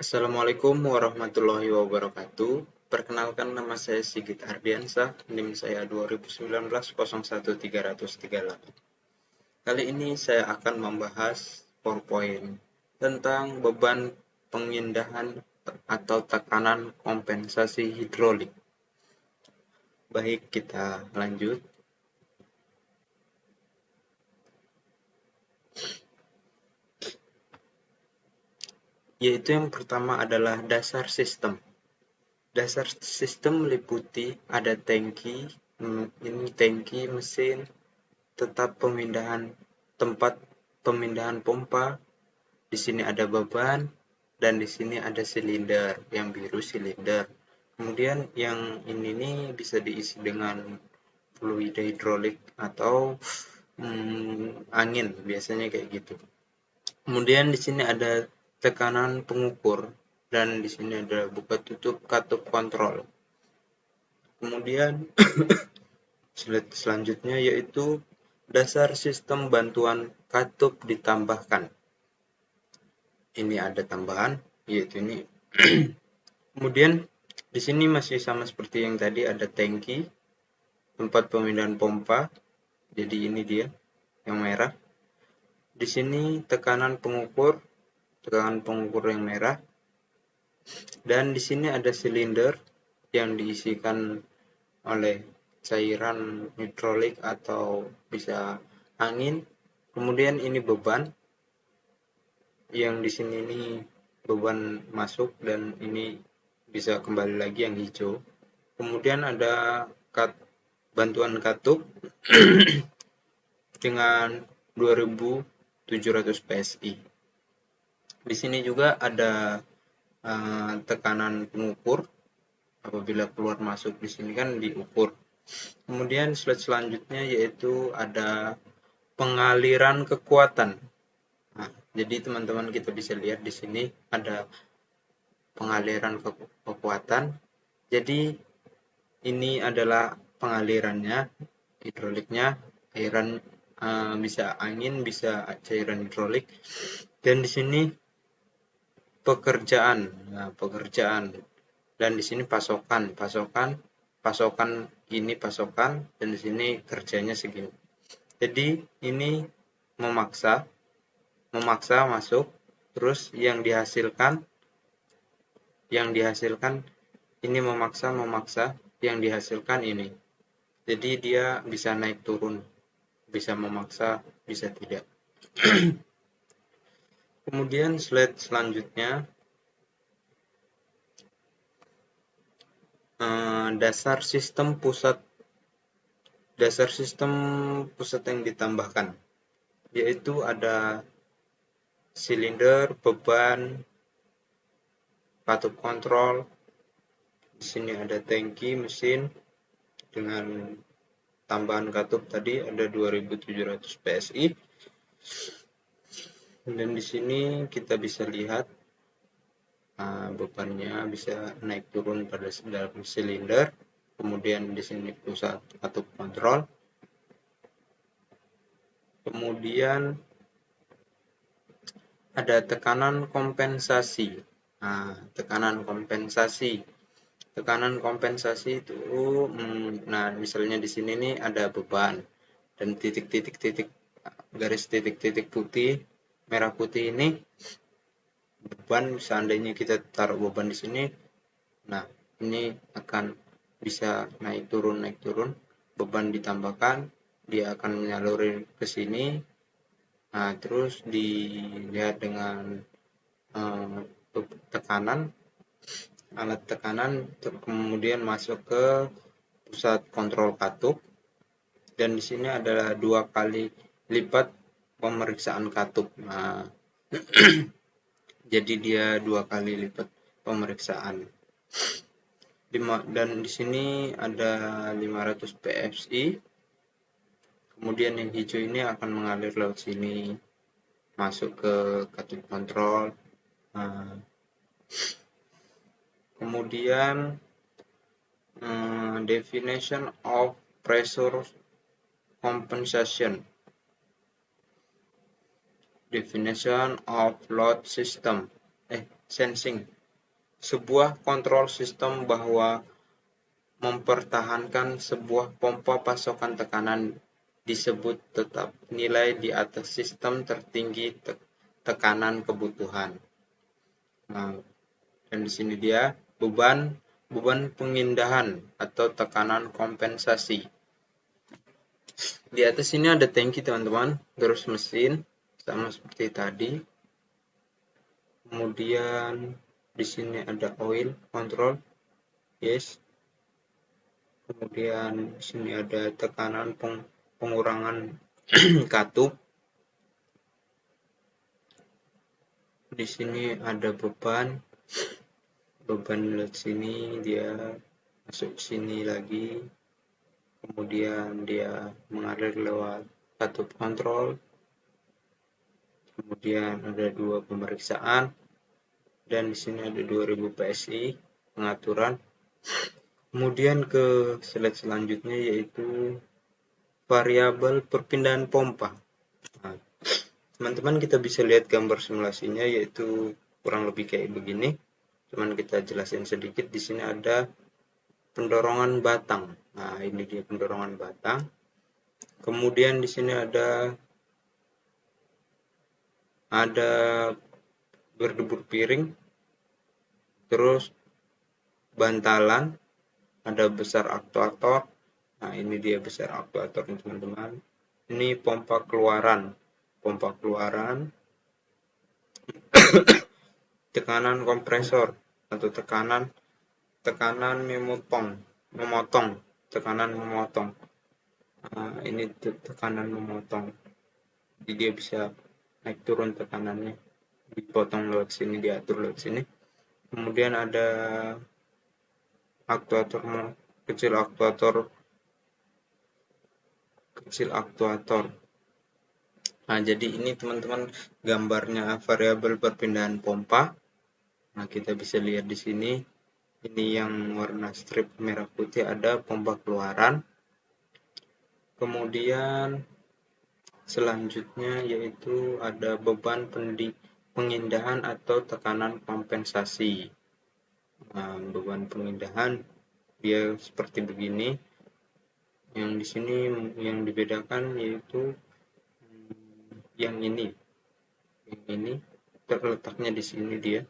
Assalamualaikum warahmatullahi wabarakatuh. Perkenalkan, nama saya Sigit Ardiansah, NIM saya 2019 01 338. Kali ini saya akan membahas PowerPoint tentang beban pemindahan atau tekanan kompensasi hidrolik. Baik, kita lanjut. Yaitu yang pertama adalah dasar sistem. Dasar sistem meliputi ada tangki, ini tangki mesin, tetap tempat pemindahan pompa. Di sini ada beban dan di sini ada silinder, yang biru silinder. Kemudian yang ini nih bisa diisi dengan fluid hidrolik atau angin, biasanya kayak gitu. Kemudian di sini ada tekanan pengukur dan di sini ada buka tutup katup kontrol. Kemudian slide selanjutnya yaitu dasar sistem bantuan katup ditambahkan. Ini ada tambahan, yaitu ini. Kemudian di sini masih sama seperti yang tadi, ada tangki, tempat pemindahan pompa. Jadi ini dia yang merah. Di sini tekanan pengukur yang merah. Dan di sini ada silinder yang diisikan oleh cairan hidrolik atau bisa angin. Kemudian ini beban, yang di sini ini beban masuk dan ini bisa kembali lagi yang hijau. Kemudian ada bantuan katup dengan 2700 PSI. Di sini juga ada tekanan pengukur, apabila keluar masuk di sini kan diukur. Kemudian slide selanjutnya yaitu ada pengaliran kekuatan. Nah, jadi teman-teman kita bisa lihat di sini ada pengaliran kekuatan. Jadi ini adalah pengalirannya, hidroliknya, bisa angin, bisa cairan hidrolik. Dan di sini pekerjaan. Dan di sini pasokan ini pasokan, dan di sini kerjanya segini. Jadi ini memaksa masuk, terus yang dihasilkan ini memaksa, yang dihasilkan ini. Jadi dia bisa naik turun, bisa memaksa, bisa tidak. Kemudian slide selanjutnya, dasar sistem pusat yang ditambahkan, yaitu ada silinder, beban, katup kontrol. Di sini ada tangki mesin dengan tambahan katup tadi ada 2700 PSI. Dan di sini kita bisa lihat bebannya bisa naik turun pada dalam silinder. Kemudian di sini pusat katup kontrol. Kemudian ada tekanan kompensasi. Tekanan kompensasi itu, misalnya di sini nih ada beban dan garis titik-titik putih, merah putih ini beban. Seandainya kita taruh beban di sini, nah ini akan bisa naik turun. Beban ditambahkan, dia akan menyalurin ke sini. Nah, terus dilihat dengan alat tekanan, kemudian masuk ke pusat kontrol katup. Dan di sini adalah 2 kali lipat pemeriksaan katup. Nah, jadi dia 2 kali lipat pemeriksaan. Dan di sini ada 500 PSI. Kemudian yang hijau ini akan mengalir lewat sini, masuk ke katup kontrol. Kemudian definition of pressure compensation, definition of load system. sensing, sebuah kontrol sistem bahwa mempertahankan sebuah pompa pasokan tekanan disebut tetap nilai di atas sistem tertinggi tekanan kebutuhan. Nah, dan di sini dia beban pengindahan atau tekanan kompensasi. Di atas ini ada tangki teman-teman, terus mesin sama seperti tadi. Kemudian di sini ada oil control, yes. Kemudian di sini ada tekanan pengurangan katup. Di sini ada beban lewat sini, dia masuk sini lagi. Kemudian dia mengalir lewat katup kontrol. Kemudian ada 2 pemeriksaan dan di sini ada 2000 PSI pengaturan. Kemudian ke slide selanjutnya yaitu variabel perpindahan pompa. Nah, teman-teman kita bisa lihat gambar simulasinya yaitu kurang lebih kayak begini. Cuman kita jelasin sedikit. Di sini ada pendorongan batang. Nah, ini dia pendorongan batang. Kemudian di sini ada berdebur piring. Terus bantalan, ada besar aktuator. Nah, ini dia besar aktuator teman-teman. Ini pompa keluaran. Tekanan kompresor atau tekanan memotong, tekanan memotong. Nah, ini tekanan memotong. Jadi dia bisa naik turun tekanannya, dipotong lewat sini, diatur lewat sini. Kemudian ada kecil aktuator. Nah, jadi ini teman-teman gambarnya variabel perpindahan pompa. Nah, kita bisa lihat di sini. Ini yang warna strip merah putih ada pompa keluaran. Kemudian selanjutnya yaitu ada beban pengindahan atau tekanan kompensasi. Nah, beban pengindahan dia seperti begini. Yang di sini yang dibedakan yaitu yang ini terletaknya di sini dia.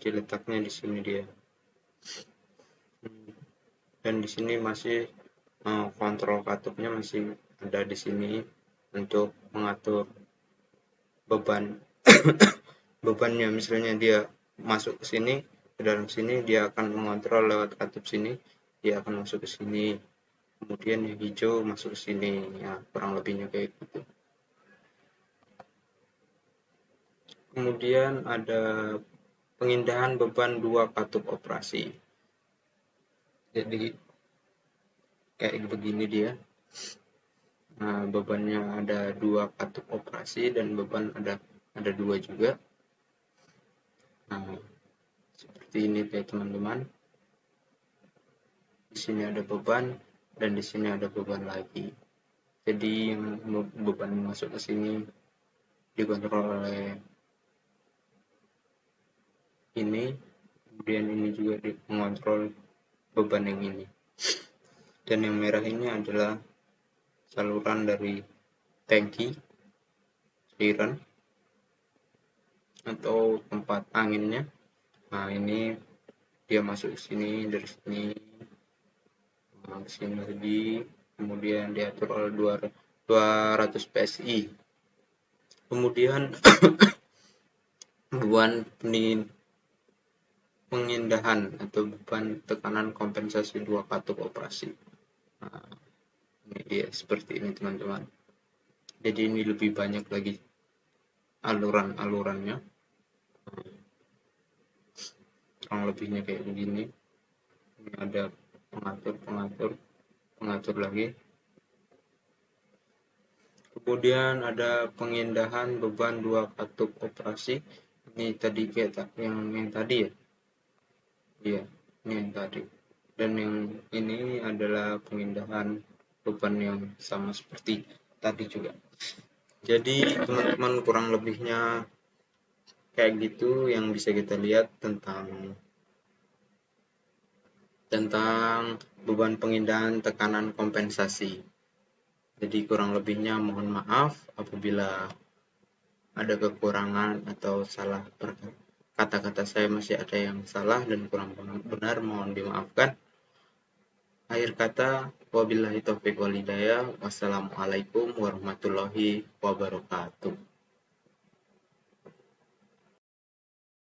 Letaknya di sini dia. Dan di sini masih kontrol katupnya masih ada di sini untuk mengatur beban. Bebannya misalnya dia masuk ke sini, ke dalam sini, dia akan mengontrol lewat katup sini, dia akan masuk ke sini. Kemudian yang hijau masuk ke sini, ya kurang lebihnya kayak gitu. Kemudian ada pengindahan beban 2 katup operasi. Jadi kayak begini dia. Nah, bebannya ada 2 katup operasi dan beban ada 2 juga. Nah, seperti ini ya teman-teman. Di sini ada beban dan di sini ada beban lagi. Jadi beban masuk ke sini dikontrol oleh ini, kemudian ini juga mengontrol beban yang ini. Dan yang merah ini adalah saluran dari tangki cairan atau tempat anginnya. Nah, ini dia masuk ke sini, dari sini ke sini lagi, kemudian diatur oleh 200 PSI. Kemudian beban pengindahan atau beban tekanan kompensasi 2 katup operasi. Nah, ini dia seperti ini teman-teman. Jadi ini lebih banyak lagi alurannya. Kurang lebihnya kayak begini. Ini ada pengatur lagi. Kemudian ada pengindahan beban 2 katup operasi. Ini tadi kayak yang tadi ya. Iya, ini yang tadi. Dan yang ini adalah pengindahan beban yang sama seperti tadi juga. Jadi teman-teman kurang lebihnya Kayak gitu yang bisa kita lihat tentang beban pengindahan tekanan kompensasi. Jadi kurang lebihnya mohon maaf apabila ada kekurangan atau salah kata-kata saya masih ada yang salah dan kurang benar, mohon dimaafkan. Akhir kata, wabillahi taufiq wal hidayah. Wassalamualaikum warahmatullahi wabarakatuh.